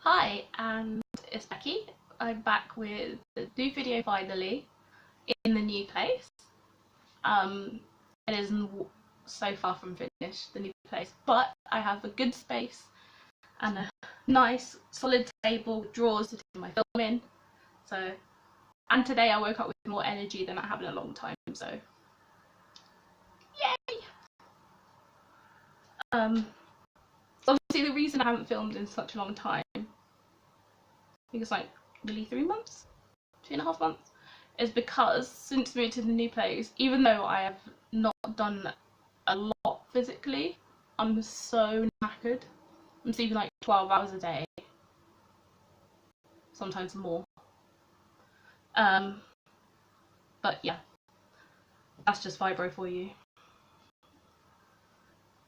Hi, and it's Becky. I'm back with the new video finally in the new place. It is so far from finished, the new place, but I have a good space and a nice solid table with drawers to do my film in. So, and today I woke up with more energy than I have in a long time, so yay! Obviously the reason I haven't filmed in such a long time, I think it's like nearly 3 months, 2.5 months, is because since moving to the new place, even though I have not done a lot physically, I'm so knackered. I'm sleeping like 12 hours a day, sometimes more. But yeah, that's just fibro for you.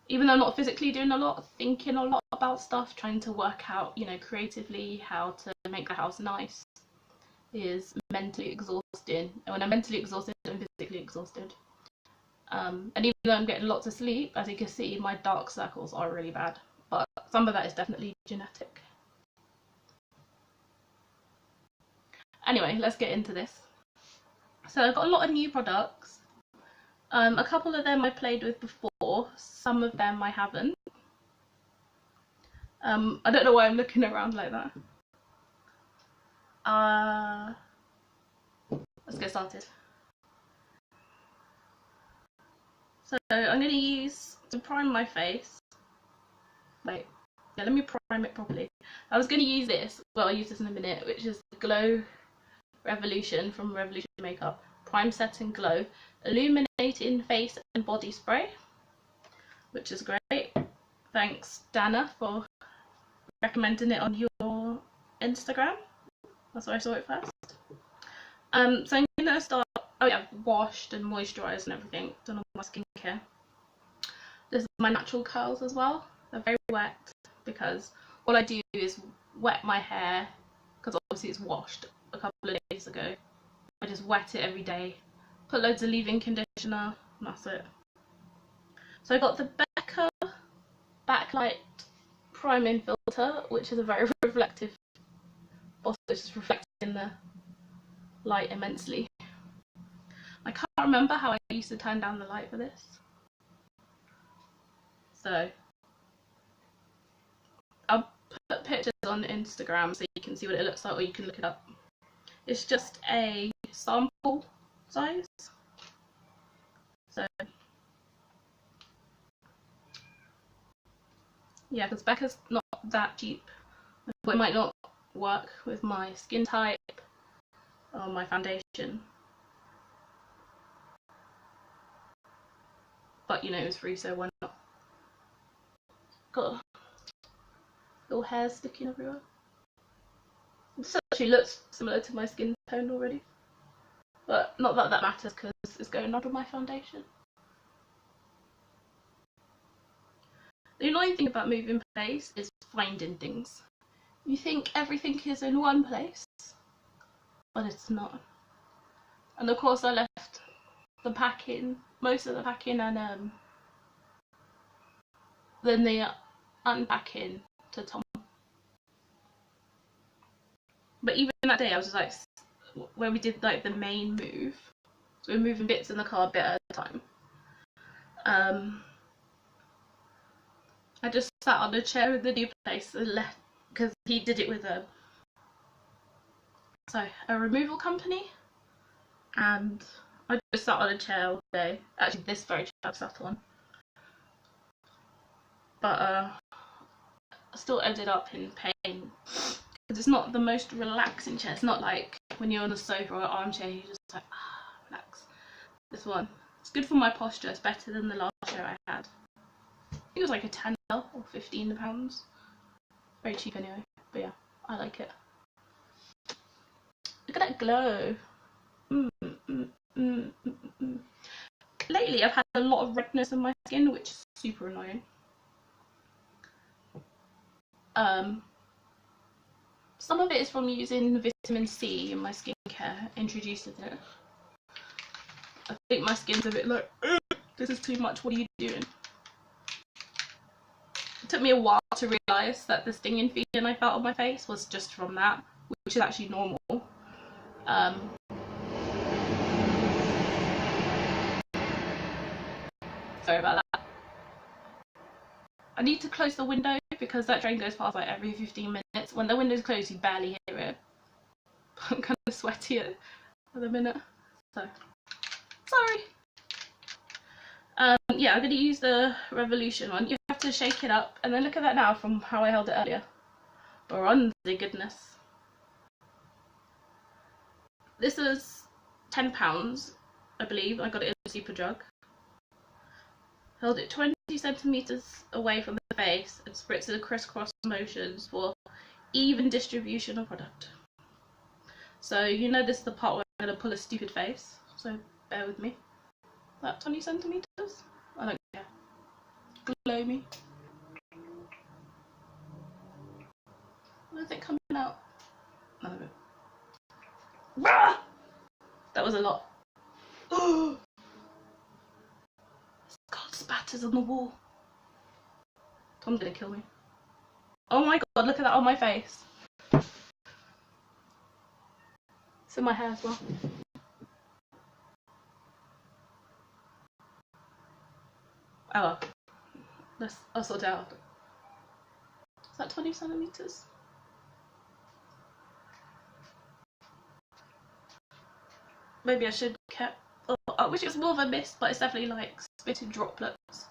Even though I'm not physically doing a lot, thinking a lot about stuff, trying to work out, creatively how to make the house nice is mentally exhausting. And when I'm mentally exhausted, I'm physically exhausted. And even though I'm getting lots of sleep, as you can see, my dark circles are really bad. But some of that is definitely genetic. Anyway, let's get into this. So I've got a lot of new products. A couple of them I played with before, some of them I haven't. I don't know why I'm looking around like that. Let's get started. So I'm going to use, to prime my face, wait, yeah, let me prime it properly. I was going to use this, well I'll use this in a minute, which is the Glow Revolution from Revolution Makeup. Prime, Set and Glow Illuminating Face and Body Spray, which is great. Thanks Dana for recommending it on your Instagram. That's where I saw it first. So I'm going to start, oh yeah, I've washed and moisturised and everything, done all my skincare. This is my natural curls as well. They're very wet because all I do is wet my hair, because obviously it's washed a couple of days ago. I just wet it every day, put loads of leave-in conditioner, and that's it. So I got the Becca Backlight Priming Filter, which is a very reflective bottle, it's just reflecting the light immensely. I can't remember how I used to turn down the light for this. So I'll put pictures on Instagram so you can see what it looks like, or you can look it up. It's just a sample size. So yeah, because Becca's not that cheap. It might not work with my skin type or my foundation. But it was free, so why not? Got little hair sticking everywhere. This actually looks similar to my skin tone already. But not that that matters because it's going under my foundation. The annoying thing about moving place is finding things. You think everything is in one place, but it's not. And of course I left the packing, most of the packing, and then the unpacking to Tom. But even that day I was just like, where we did like the main move, so we're moving bits in the car a bit at a time. I just sat on a chair in the new place and left, because he did it with a removal company, and I just sat on a chair all day. Actually this very chair I sat on. But I still ended up in pain, because it's not the most relaxing chair. It's not like when you're on a sofa or an armchair, you just like, relax. This one, it's good for my posture. It's better than the last chair I had. I think it was like a £10 or £15. Very cheap anyway, but yeah, I like it. Look at that glow. Lately I've had a lot of redness in my skin, which is super annoying. Some of it is from using vitamin C in my skincare, introduces it. I think my skin's a bit like, this is too much, what are you doing? took me a while to realise that the stinging feeling I felt on my face was just from that, which is actually normal. Sorry about that. I need to close the window because that train goes past like every 15 minutes. When the window's closed, you barely hear it. I'm kind of sweaty at the minute, so sorry. Yeah, I'm going to use the Revolution one. You have to shake it up, and then look at that now from how I held it earlier. Bronzy goodness. This is £10, I believe. I got it in Superdrug. Held it 20 centimeters away from the face and spritzed it crisscross motions for even distribution of product. So you know this is the part where I'm going to pull a stupid face, so bear with me. About 20 centimeters? I don't care. Glow me. Where's it coming out? None of it. Ah! That was a lot. Oh! God, spatters on the wall. Tom's gonna kill me. Oh my god, look at that on my face. It's in my hair as well. Oh well. I'll sort it out. Is that 20 centimeters? Maybe I should kept. Oh, I wish it was more of a mist, but it's definitely like spitting droplets.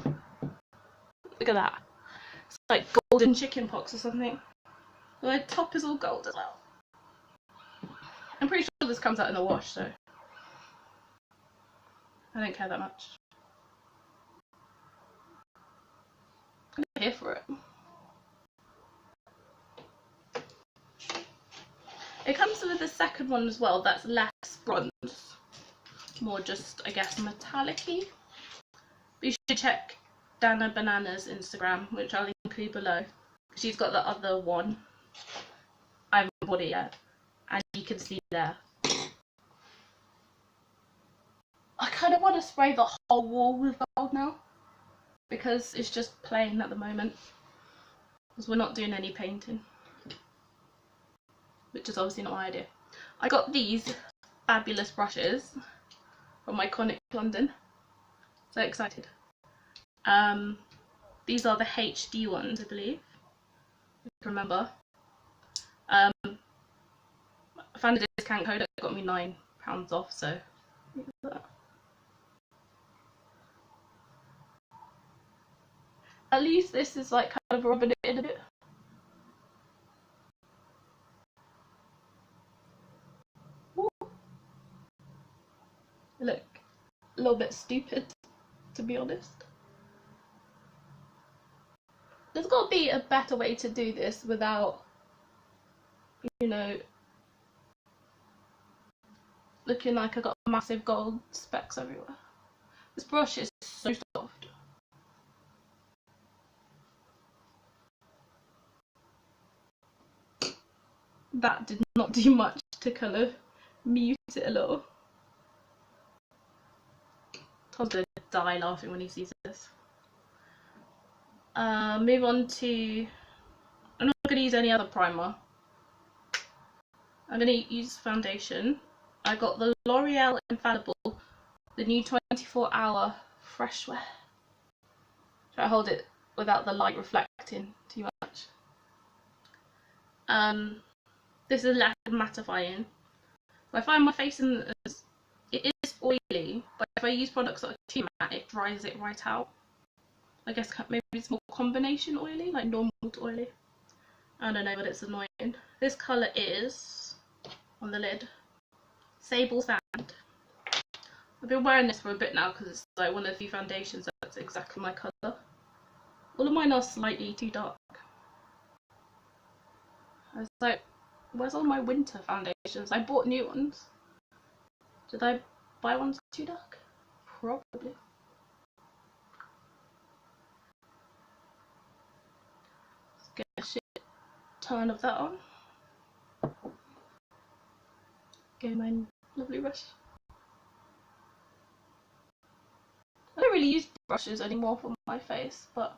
Look at that. It's like golden chicken pox or something. The top is all gold as well. I'm pretty sure this comes out in the wash, so I don't care that much. I'm here for it. It comes with the second one as well, that's less bronze. More just, I guess, metallic-y. But you should check Dana Banana's Instagram, which I'll include below. She's got the other one. I haven't bought it yet. And you can see there. I kind of want to spray the whole wall with gold now. Because it's just plain at the moment. Because we're not doing any painting. Which is obviously not my idea. I got these fabulous brushes from Iconic London. So excited. These are the HD ones, I believe. If you remember. I found a discount code that got me £9 off, so at least this is like kind of rubbing it in a bit. Ooh. Look, a little bit stupid, to be honest. There's got to be a better way to do this without, you know, looking like I got massive gold specks everywhere. This brush is so soft. That did not do much to kind of mute it a little. Tom's gonna die laughing when he sees this. Move on to. I'm not gonna use any other primer. I'm gonna use foundation. I got the L'Oreal Infallible, the new 24-hour fresh wear. Try to hold it without the light reflecting too much. This is less mattifying. I find my face it is oily, but if I use products that are too matte, it dries it right out. I guess maybe it's more combination oily, like normal to oily. I don't know, but it's annoying. This colour is, on the lid, Sable Sand. I've been wearing this for a bit now because it's like one of the few foundations that's exactly my colour. All of mine are slightly too dark. I was like, where's all my winter foundations? I bought new ones. Did I buy ones too dark? Probably. Let's get a shit ton of that on. Get my lovely brush. I don't really use brushes anymore for my face, but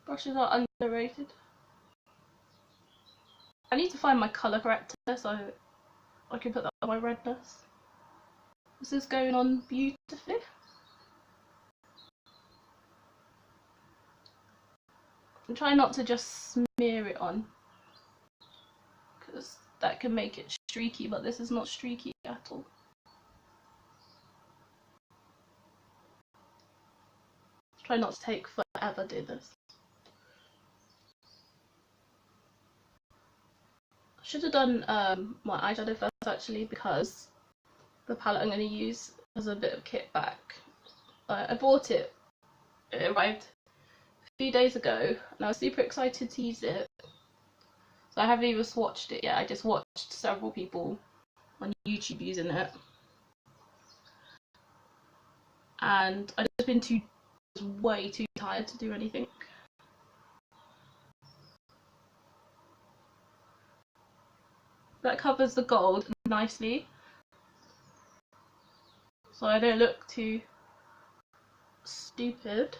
brushes are underrated. I need to find my colour corrector so I can put that on my redness. This is going on beautifully. I'm trying not to just smear it on, because that can make it streaky, but this is not streaky at all. Try not to take forever doing this. I should have done my eyeshadow first actually, because the palette I'm going to use has a bit of kit back. I bought it, it arrived a few days ago and I was super excited to use it. So I haven't even swatched it yet, I just watched several people on YouTube using it. And I've just been way too tired to do anything. That covers the gold nicely, so I don't look too stupid.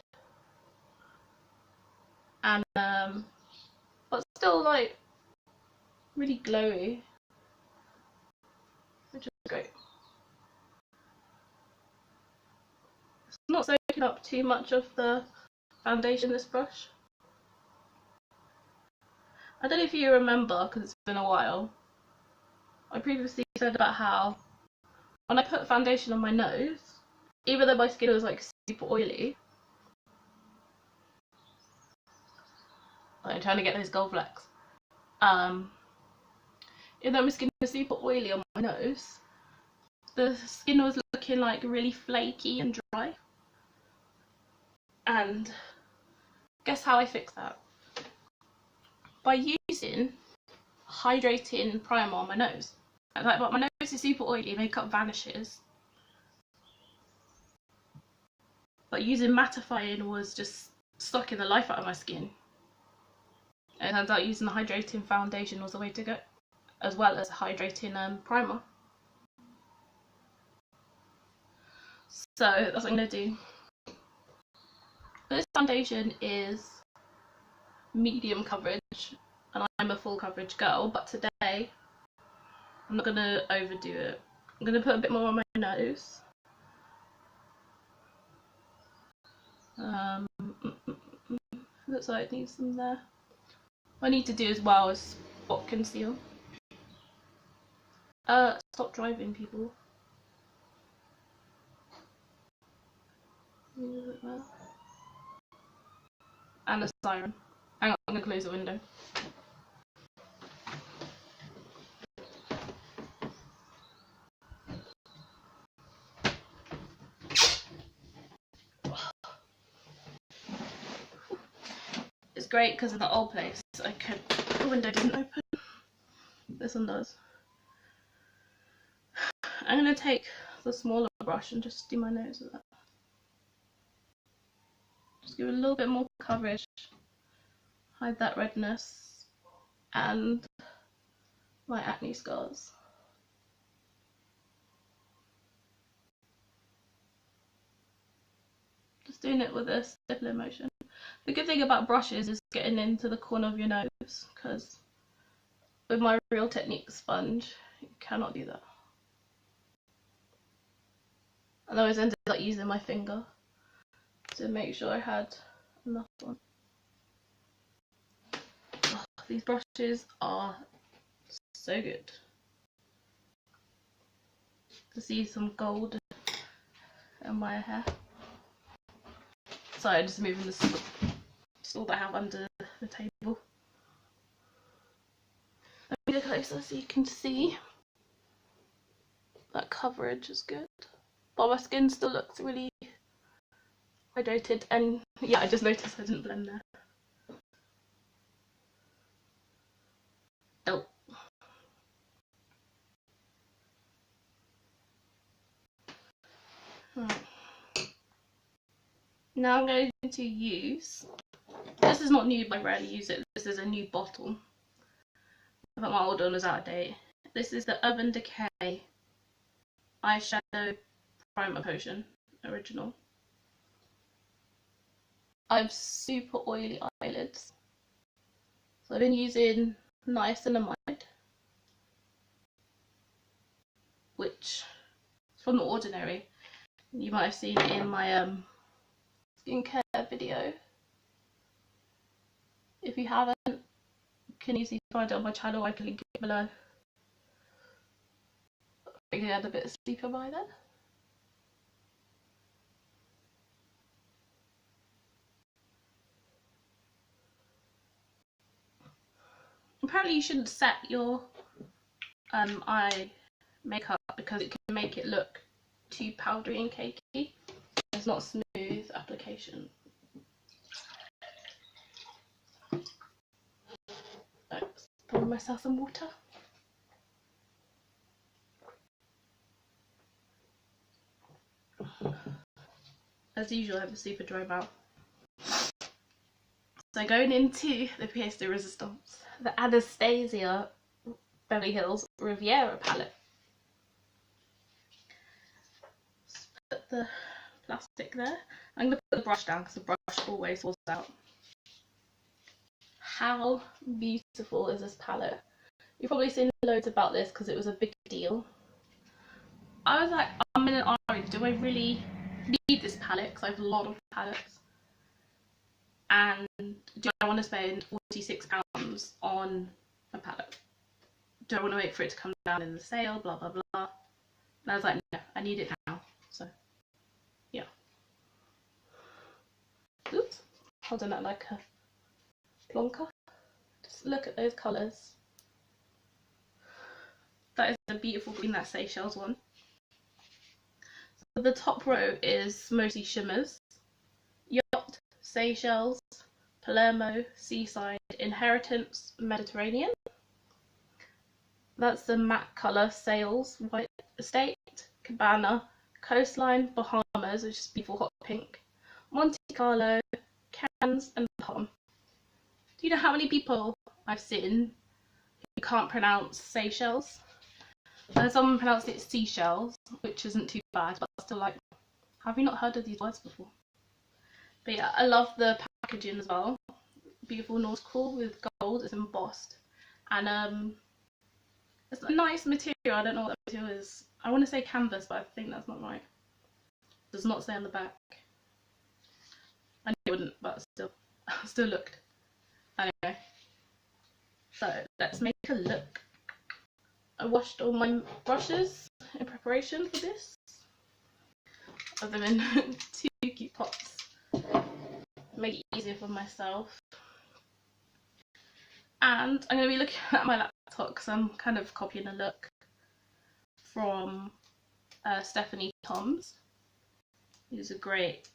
And but still like really glowy, which is great. It's not soaking up too much of the foundation, this brush. I don't know if you remember, because it's been a while, I previously said about how when I put foundation on my nose, even though my skin was like super oily, I'm trying to get those gold flecks, even though my skin was super oily on my nose, the skin was looking like really flaky and dry. And guess how I fixed that? By using hydrating primer on my nose. But my nose is super oily, makeup vanishes. But using mattifying was just sucking the life out of my skin. And it turns out using the hydrating foundation was the way to go, as well as hydrating primer. So that's what I'm going to do. This foundation is medium coverage and I'm a full coverage girl, but today I'm not going to overdo it. I'm going to put a bit more on my nose. Looks like it needs some there. What I need to do as well is spot conceal. Stop driving, people. And a siren. Hang on, I'm going to close the window. It's great because in the old place the window didn't open. This one does. I'm going to take the smaller brush and just do my nose with that. Just give it a little bit more coverage, hide that redness and my acne scars. Just doing it with a stippling motion. The good thing about brushes is getting into the corner of your nose, because with my Real Technique sponge you cannot do that. And I always ended up using my finger to make sure I had enough on. Oh, these brushes are so good. To see some gold in my hair. Sorry, I'm just moving this stool that I have under the table. Let me look closer so you can see. That coverage is good. But my skin still looks really hydrated, and yeah, I just noticed I didn't blend there. Oh. Right. Now I'm going to use, this is not Nude, I rarely use it, this is a new bottle. I thought my old one was out of date. This is the Decay Eyeshadow Primer Potion. original. I have super oily eyelids, so I've been using niacinamide, which is from The Ordinary. You might have seen it in my skincare video. If you haven't, you can easily find it on my channel. I can link it below. I think I had a bit of sleeper by then. Apparently you shouldn't set your eye makeup because it can make it look too powdery and cakey. It's not a smooth application. Oops, pour myself some water. As usual, I have a super dry mouth. So going into the pièce de résistance, the Anastasia Beverly Hills Riviera palette. Just put the plastic there. I'm going to put the brush down because the brush always falls out. How beautiful is this palette? You've probably seen loads about this because it was a big deal. I was like, I'm in an RE, do I really need this palette? Because I have a lot of palettes. And do I want to spend £46 on a palette? Do I want to wait for it to come down in the sale? Blah, blah, blah. And I was like, no, I need it now. So, yeah. Oops. Holding that like a plonker. Just look at those colours. That is a beautiful green, that Seychelles one. So the top row is mostly shimmers. Yacht, Seychelles, Palermo, Seaside, Inheritance, Mediterranean. That's the matte colour, Sails, White Estate, Cabana, Coastline, Bahamas, which is beautiful hot pink, Monte Carlo, Cannes, and Palm. Do you know how many people I've seen who can't pronounce Seychelles? Someone pronounced it seashells, which isn't too bad, but still like, have you not heard of these words before? But yeah, I love the packaging as well. Beautiful Norse core with gold, it's embossed. And it's a nice material, I don't know what that material is. I want to say canvas, but I think that's not right. It does not say on the back. I knew it wouldn't, but still looked. Anyway, so let's make a look. I washed all my brushes in preparation for this. I've them in 2 cute pots. Make it easier for myself. And I'm going to be looking at my laptop because I'm kind of copying a look from Stephanie Toms, who's a great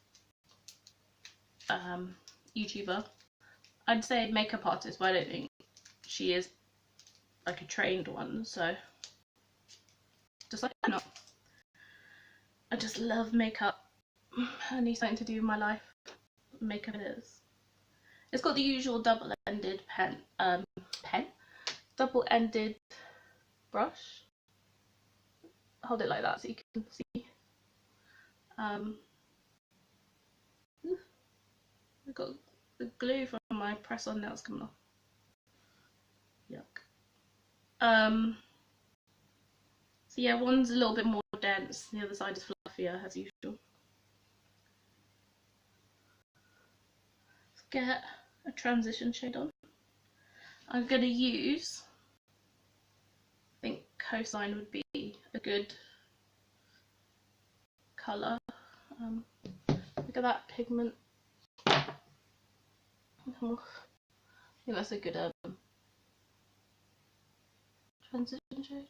YouTuber. I'd say makeup artist, but I don't think she is like a trained one, so just like I'm not. I just love makeup. I need something to do with my life. Makeup it is. It's got the usual double-ended double-ended brush. Hold it like that so you can see. I've got the glue from my press-on nails coming off. Yuck. So yeah, one's a little bit more dense, the other side is fluffier as usual. Let's get a transition shade on. I'm going to use, I think Coastline would be a good colour. Look at that pigment. I think that's a good transition shade.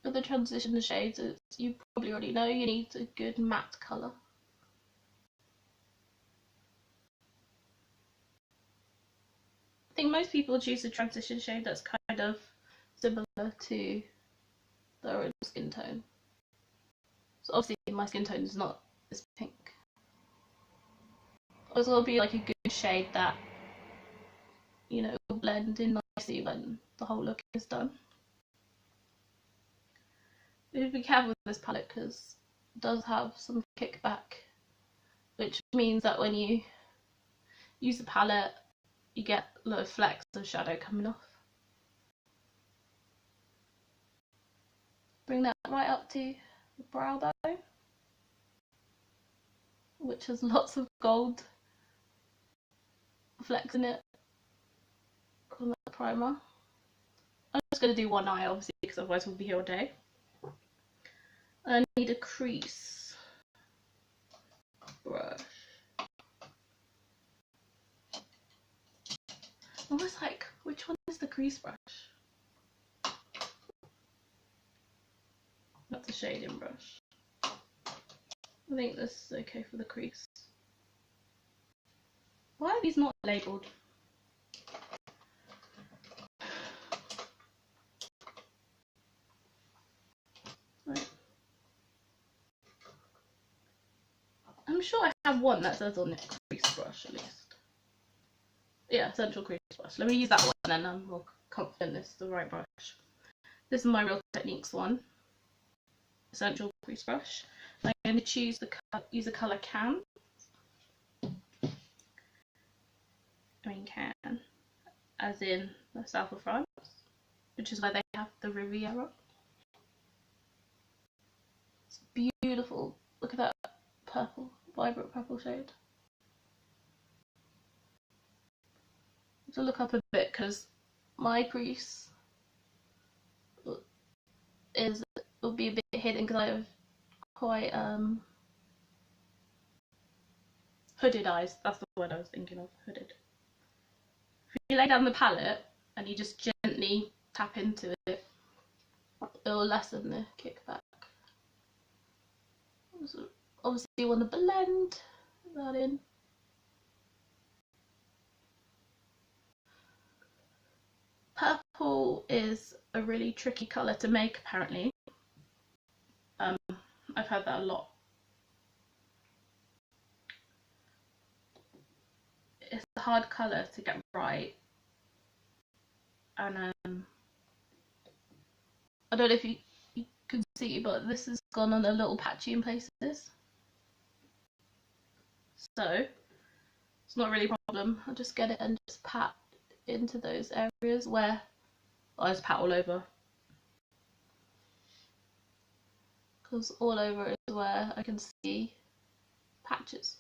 For the transition shades, as you probably already know, you need a good matte colour. I think most people choose a transition shade that's kind of similar to their own skin tone. So obviously my skin tone is not this pink. It's got to be like a good shade that, you know, will blend in nicely when the whole look is done. Be careful with this palette because it does have some kickback, which means that when you use the palette you get a lot of flecks of shadow coming off. Bring that right up to the brow bone, which has lots of gold flecks in it from that primer. I'm just going to do one eye obviously because otherwise we'll be here all day. I need a crease brush. I was like, which one is the crease brush? That's a shading brush. I think this is okay for the crease. Why are these not labelled? Right. I'm sure I have one that says on it crease brush at least. Yeah, essential crease brush. Let me use that one and then I'm more confident this is the right brush. This is my Real Techniques one. Essential crease brush. I'm going to use the colour Can. Can, as in the south of France, which is where they have the Riviera. It's beautiful. Look at that purple, vibrant purple shade. To look up a bit because my crease will be a bit hidden because I have quite hooded eyes. That's the word I was thinking of, hooded. If you lay down the palette and you just gently tap into it, it will lessen the kickback. So obviously you want to blend that in. Purple is a really tricky colour to make apparently. I've heard that a lot. It's a hard colour to get right, and I don't know if you can see, but this has gone on a little patchy in places, so it's not really a problem. I'll just get it and just pat into those areas where I just pat all over, because all over is where I can see patches.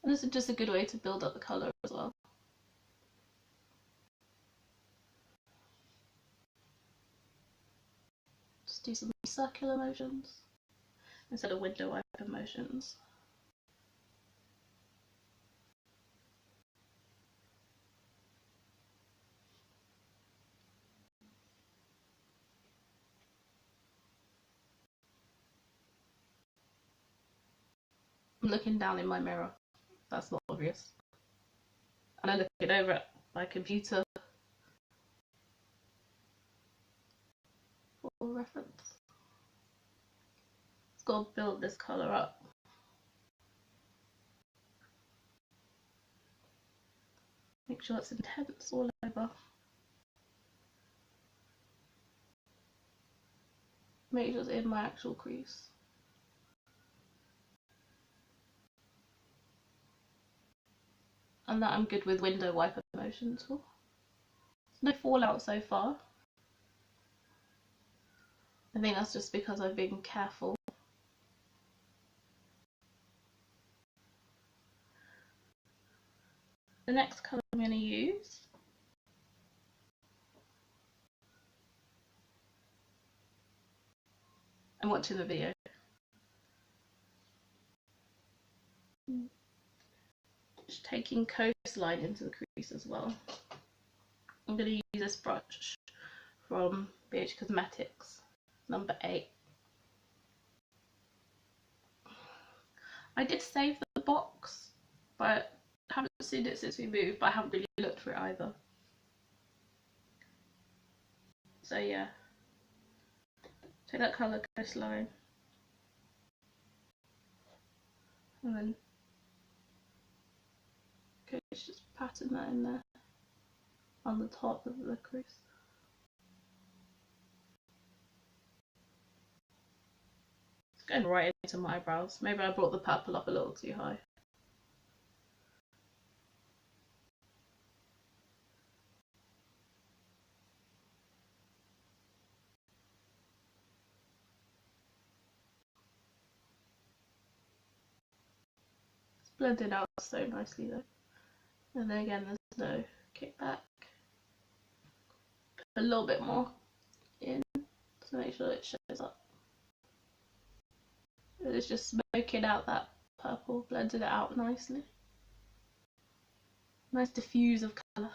And this is just a good way to build up the colour as well. Just do some circular motions instead of window wiper motions. I'm looking down in my mirror. That's not obvious. And I'm looking over at my computer for reference. It's got to build this colour up. Make sure it's intense all over. Make sure it's in my actual crease. And that I'm good with window wiper motions for. There's no fallout so far. I think that's just because I've been careful. The next colour I'm going to use I'm watching the video. Just taking Coastline into the crease as well. I'm going to use this brush from BH Cosmetics, number 8. I did save the box, but I haven't seen it since we moved, but I haven't really looked for it either. So yeah, take that colour Coastline and then just pattern that in there on the top of the crease. It's going right into my eyebrows. Maybe I brought the purple up a little too high. It's blended out so nicely though. And then again, there's no kickback. Put a little bit more in to make sure it shows up. It's just smoking out that purple, blended it out nicely. Nice diffuse of colour.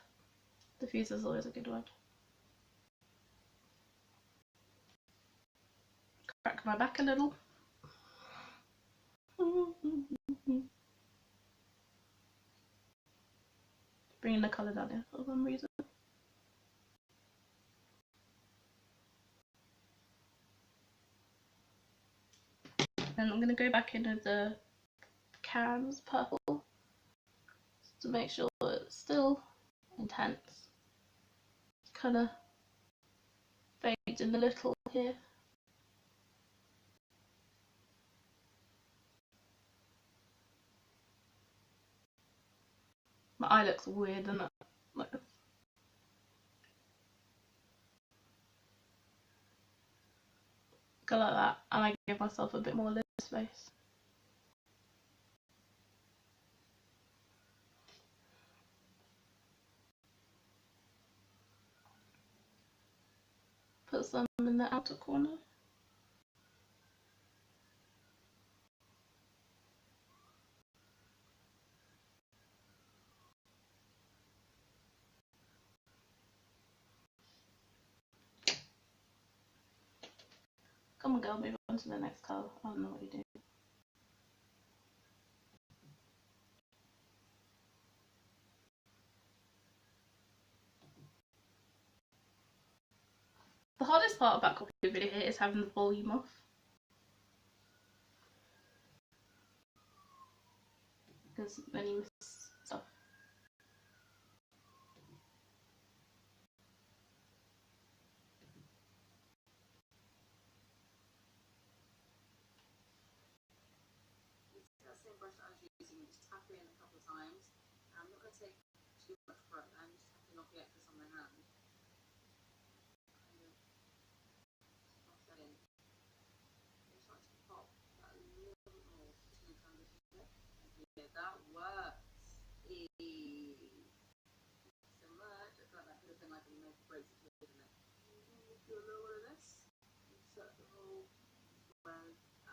Diffuse is always a good one. Crack my back a little. Bringing the colour down here for some reason. And I'm going to go back in with the Cam's purple to make sure it's still intense. Kind of fades in a little here. My eye looks weird, doesn't it? Like this. Go like that, and I give myself a bit more lid space. Put some in the outer corner. Come on girl, move on to the next colour. I don't know what you're doing. The hardest part about copying a video here is having the volume off. Because then you miss stuff. That same brush that I was using, just tap it in a couple of times. I'm not going to take too much product, I'm just tapping off the excess on my hand. Off that in. I'm trying to pop that a little bit more to the transition bit. Yeah, that works. So much. I feel like that could have been like a make or break situation there. Do a little bit of this. Insert the whole 12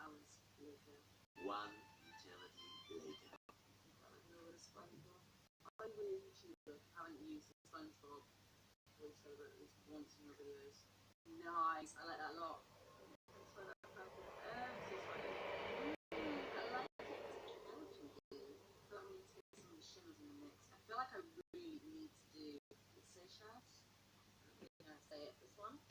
hours later. One eternity later. Got a little bit of SpongeBob. I really haven't used the SpongeBob voiceover at least once in your videos. Nice, I like that a lot. That's why that purple ever so slightly. I like it. What would you do? I feel like we need to get some of the shimmers in the mix. I feel like I really need to do the Seychelles. I'm really going to say it, this one.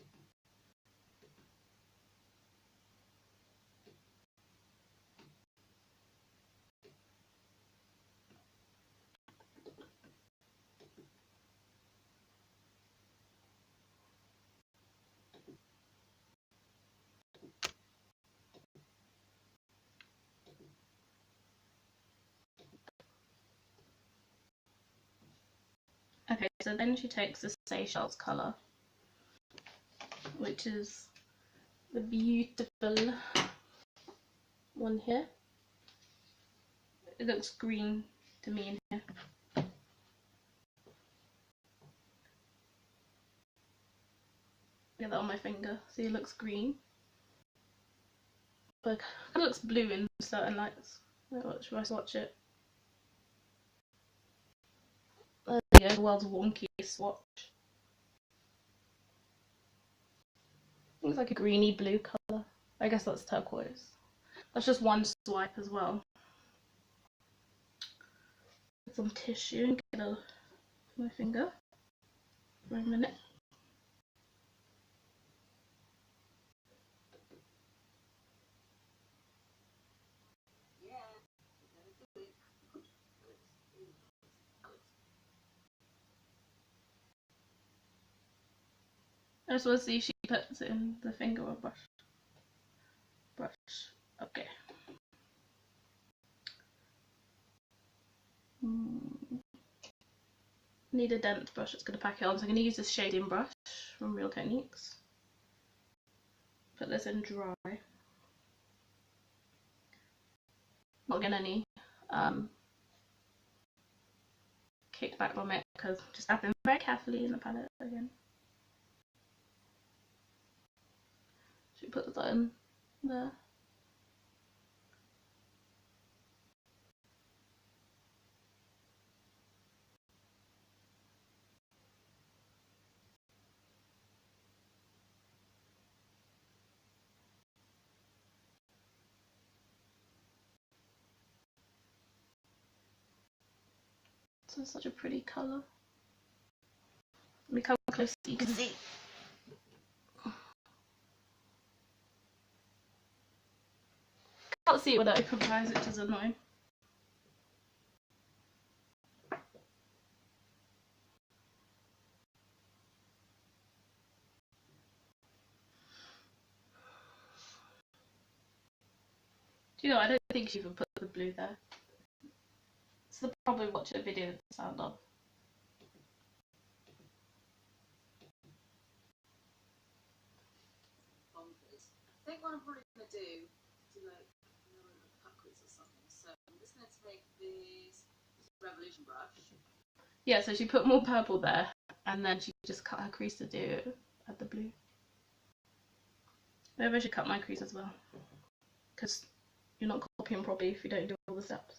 Okay, so then she takes the Seychelles colour, which is the beautiful one here. It looks green to me in here. Get that on my finger. See, it looks green, but it looks blue in certain lights. Should I swatch it? There you go, the world's wonkiest swatch. Looks like a greeny blue colour. I guess that's turquoise. That's just one swipe as well. Get some tissue and get it my finger for a minute. I just want to see if she puts it in the finger or brush. Okay. Need a dense brush that's going to pack it on, so I'm going to use this shading brush from Real Techniques. Put this in dry. Not getting any kickback from it because just tapping very carefully in the palette again. Should we put that in there? This is such a pretty colour. Let me come close so you can see. Can't see it with the open eyes, which is annoying. Do you know, I don't think she even put the blue there. So they'll probably watch a video with the sound on. Bonkers. I think what I'm probably going to do is like cut crease or something. So I'm just going to take this Revolution brush. Yeah, so she put more purple there and then she just cut her crease to do it at the blue. Maybe I should cut my crease as well, because you're not copying properly if you don't do all the steps.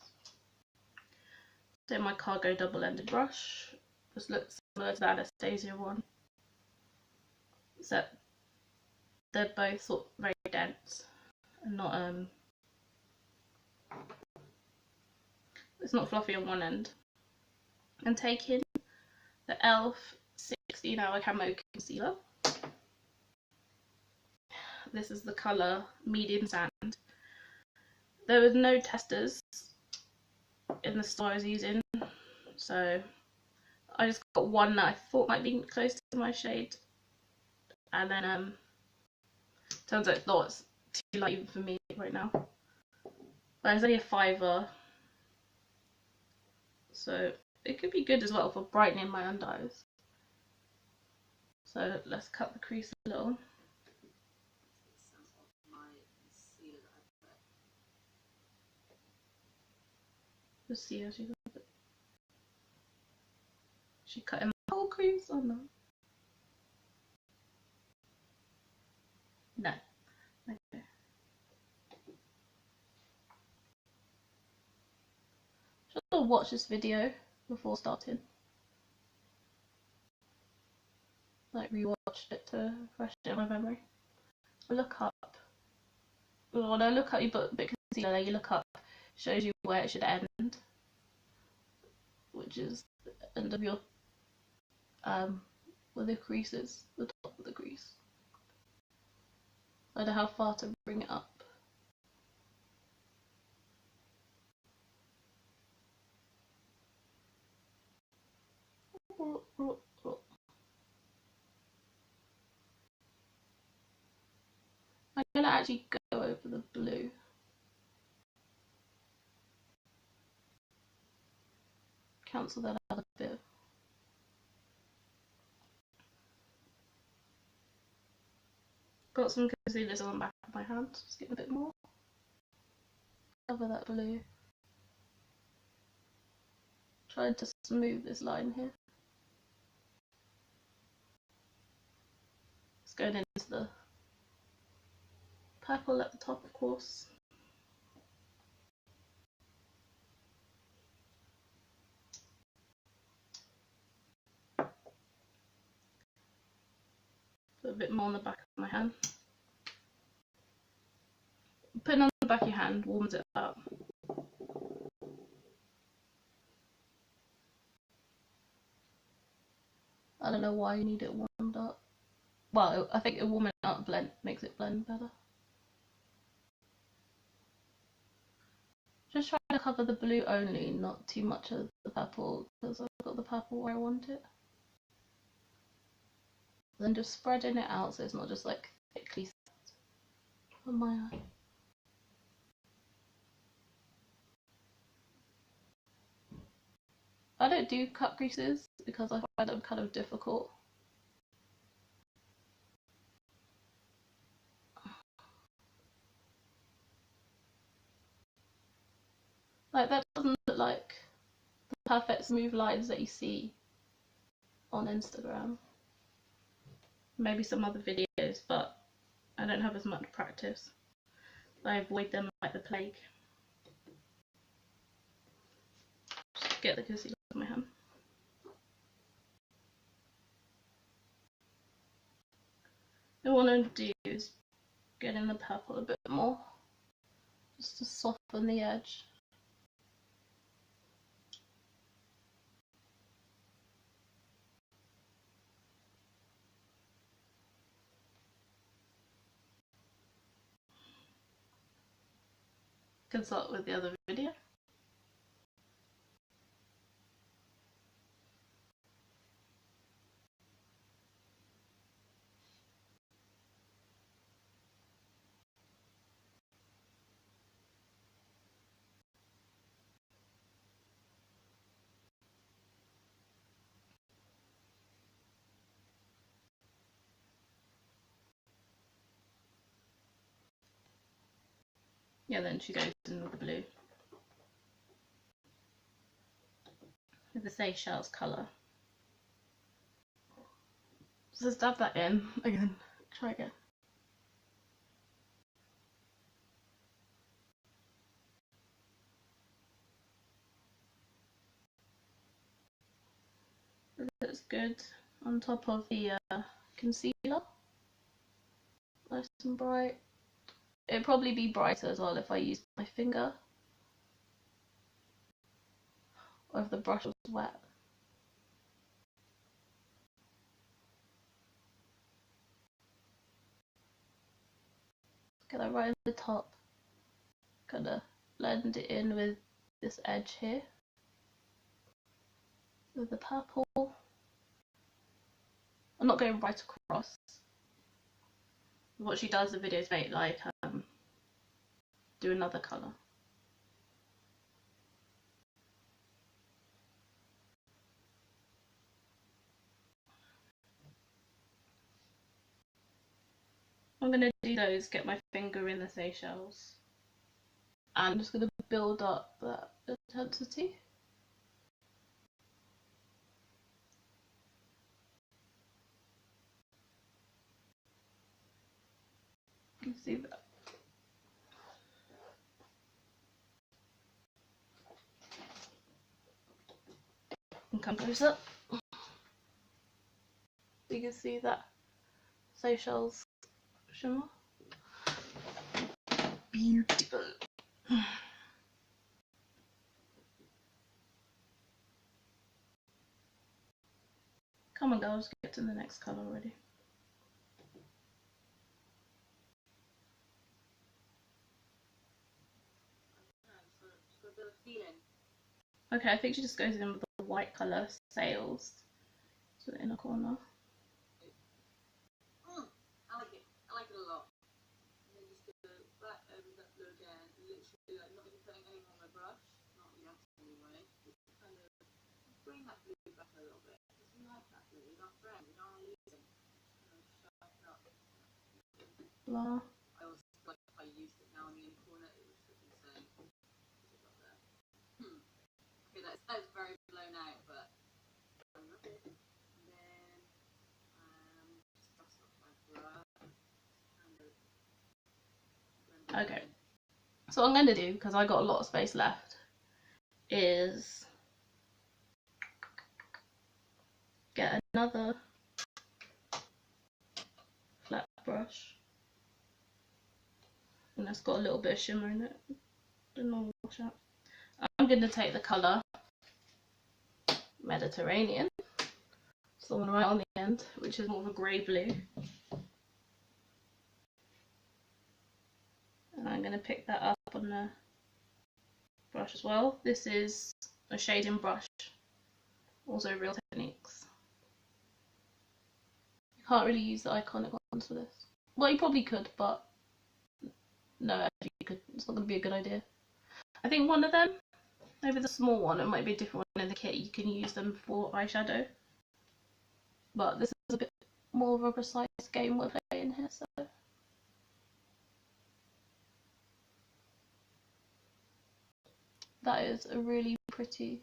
So my cargo double-ended brush just looks similar to the Anastasia one, except they're both sort of very dense and not it's not fluffy on one end. And taking the E.L.F 16-hour Camo concealer. This is the colour Medium Sand. There was no testers in the store I was using, so I just got one that I thought might be close to my shade, and then turns out it's too light even for me right now. But it's only a £5, so it could be good as well for brightening my under eyes. So let's cut the crease a little. Just see how she does it. She cut in the whole crease or no? No. Okay. Just gonna watch this video before starting. Like rewatched it to refresh it in my memory. Look up. Well, no, look up. You put a bit of concealer there. You look up. Shows you where it should end, which is the end of your where the crease is, the top of the crease. I don't know how far to bring it up. I'm gonna actually go over the blue. Cancel that out a bit. Got some concealers on the back of my hand, just get a bit more. Cover that blue. Trying to smooth this line here. It's going into the purple at the top, of course. Put a bit more on the back of my hand. Putting on the back of your hand warms it up. I don't know why you need it warmed up. Well, I think it warming it up makes it blend better. Just trying to cover the blue only, not too much of the purple, because I've got the purple where I want it. then just spreading it out so it's not just like thickly set on my eye. I don't do cut creases because I find them kind of difficult. Like, that doesn't look like the perfect smooth lines that you see on Instagram. Maybe some other videos, but I don't have as much practice. I avoid them like the plague. Just get the concealer off my hand. What I want to do is get in the purple a bit more, just to soften the edge. Consult with the other video. Yeah, then she goes in with the blue. With the Seychelles colour. Just dab that in again. Try again. That's good on top of the concealer. Nice and bright. It'd probably be brighter as well if I used my finger. Or if the brush was wet. Get that right at the top. Gonna blend it in with this edge here. With the purple. I'm not going right across. What she does, the videos make like do another colour. I'm going to do those, get my finger in the Seychelles. And I'm just going to build up that intensity. You can see that. And come close up. You can see that Seychelles shimmer. Beautiful. Come on girls, get to the next colour already. Okay, I think she just goes in with the white colour Sails to the inner corner. I like it. I like it a lot. And then just go back over that blue again, literally like not even putting any more on my brush, not yet anyway. Just kind of bring that blue back a little bit. Because we like that blue, we're not friends, we don't want to lose it. Kind of sharpen up. Blah. I also like if I used it now in the inner corner, it would look insane. Okay, that's very blown out, but I love it. And then just dust off my brush. Okay, so what I'm going to do, because I got a lot of space left, is get another flat brush, and that's got a little bit of shimmer in it, the normal wash out. I'm going to take the colour Mediterranean, it's the one right on the end, which is more of a grey blue. And I'm going to pick that up on the brush as well. This is a shading brush, also Real Techniques. You Can't really use the iconic ones for this. Well, you probably could, but no, actually you could. It's not going to be a good idea. I think one of them, maybe the small one, it might be a different one in the kit, you can use them for eyeshadow. But this is a bit more of a precise game we're playing here, so. That is a really pretty.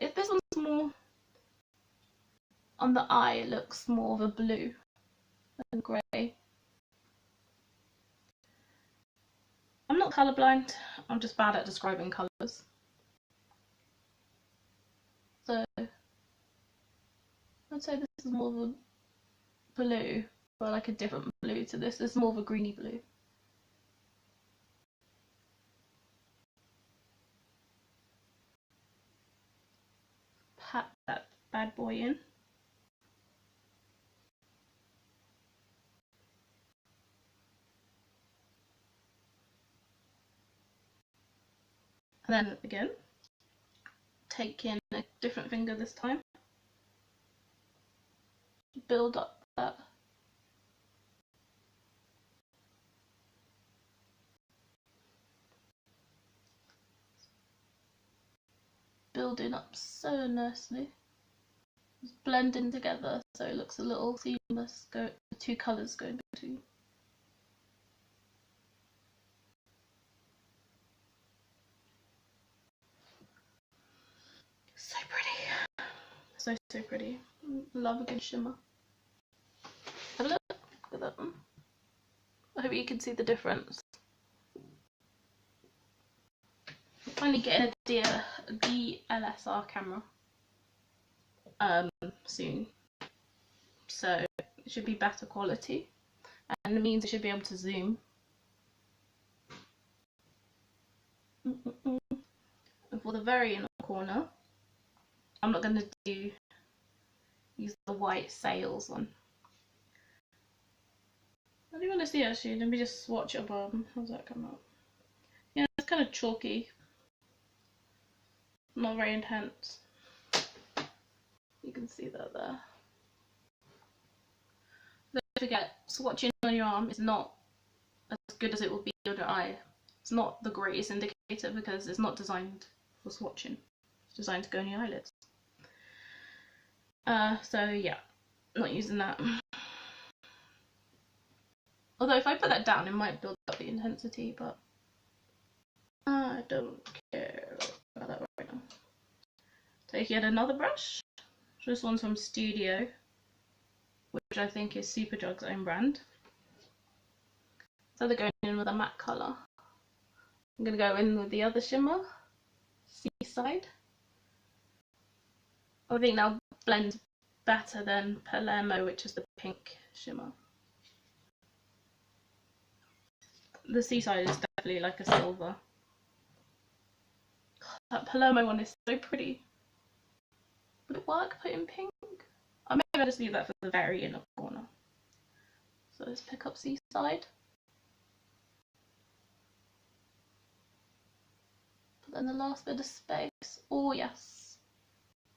If this one's more on the eye, it looks more of a blue than grey. I'm not colourblind, I'm just bad at describing colours. So I'd say this is more of a blue, but like a different blue to this. This is more of a greeny blue. Pat that bad boy in. And then again, take in a different finger this time. Build up that. Building up so nicely. Just blending together so it looks a little seamless, the two colours going between. So pretty. So pretty. Love a good shimmer. Have a look. Look at that one. I hope you can see the difference. I'm finally getting a DSLR camera soon, so it should be better quality, and it means it should be able to zoom. And for the very inner corner, I'm not going to use the white sails one. I do want to see actually. Let me just swatch it above. How's that come out? Yeah, it's kind of chalky. Not very intense. You can see that there. Don't forget, swatching on your arm is not as good as it will be on your eye. It's not the greatest indicator because it's not designed for swatching. It's designed to go on your eyelids. So yeah, not using that. Although if I put that down, it might build up the intensity, but I don't care about that right now. Take yet another brush. This one's from Studio, which I think is Superdrug's own brand. So they're going in with a matte colour. I'm going to go in with the other shimmer, Seaside. I think that'll blend better than Palermo, which is the pink shimmer. The Seaside is definitely like a silver. That Palermo one is so pretty. Would it work put in pink? I may just leave that for the very inner corner. So let's pick up Seaside. But then the last bit of space. Oh yes.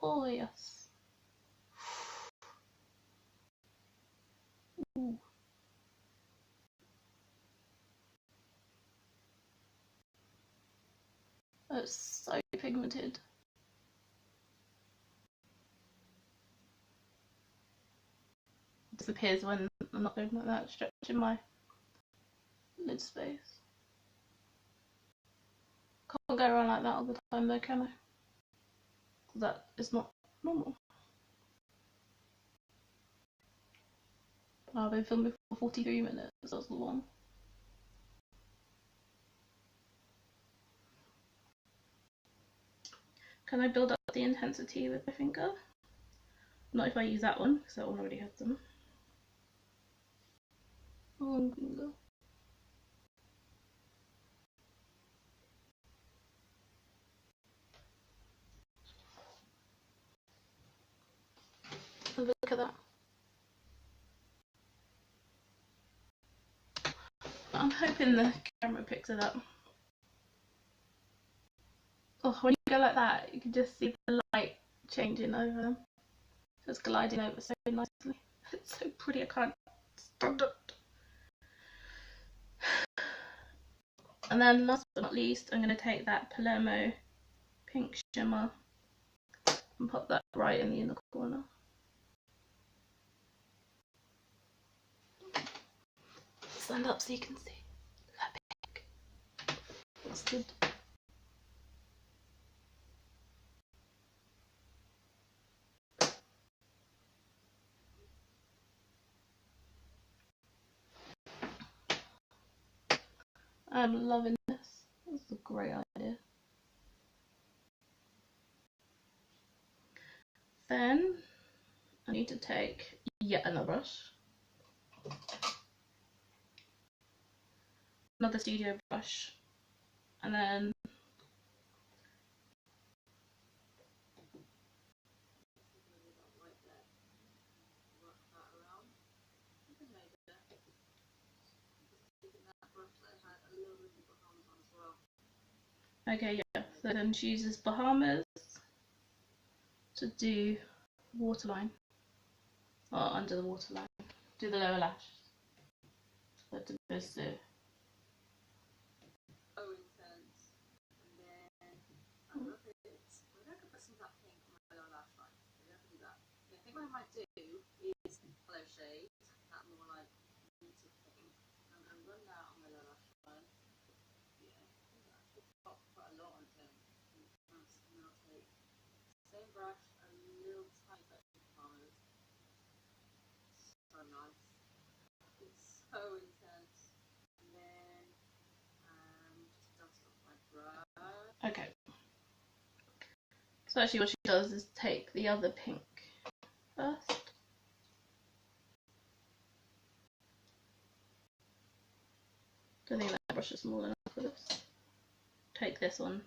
Oh yes. Ooh. It's so pigmented. It disappears when I'm not going like that, stretching my lid space. Can't go around like that all the time though, can I? Because that is not normal. I've been filming for 43 minutes, that's long. Can I build up the intensity with my finger? Not if I use that one, because that one already has them. One finger. Oh, look at that. I'm hoping the camera picks it up. Oh, when you go like that, you can just see the light changing over them. Just gliding over so nicely. It's so pretty, I can't stand it. And then last but not least, I'm going to take that Palermo pink shimmer and pop that right in the inner corner. Stand up so you can see that pink. That's good. I'm loving this. This is a great idea. Then I need to take yet another brush. Another studio brush. And then okay, yeah, so then she uses Bahamas to do waterline, or under the waterline, do the lower lash. But to this Oh, intense. And then I love it. Maybe I could put some of that pink on my lower lash line. Maybe I can do that. Yeah, I think what I might do is hello shade, that more like muted pink. I'm going to run that on my lower lash line. Yeah, that should pop quite a lot on it. And then I'll take the same brush, a little tiny bit of Bahamas. So nice. It's so intense. And then just dust off my brush. Okay. So actually what she does is take the other pink first. Don't think that brush is small enough for this. Take this one,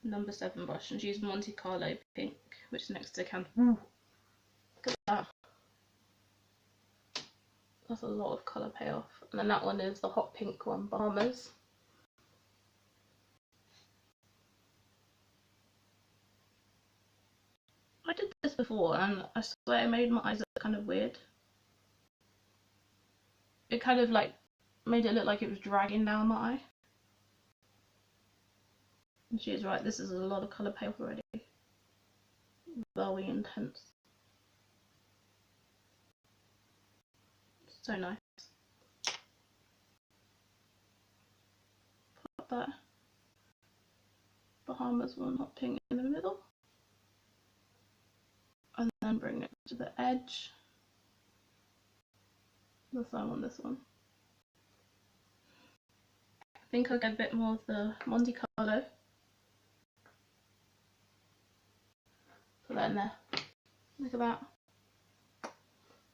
number 7 brush, and use Monte Carlo pink, which is next to Camo. Look at that. That's a lot of colour payoff. And then that one is the hot pink one, Bahamas. I did this before and I swear it made my eyes look kind of weird. It kind of like made it look like it was dragging down my eye. And she is right, this is a lot of colour payoff already. Very intense. So nice. Put that Bahamas one hot pink in the middle. And then bring it to the edge. The same on this one. I think I'll get a bit more of the Monte Carlo. Put that in there. Look at that.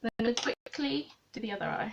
Then I'm going to quickly do the other eye.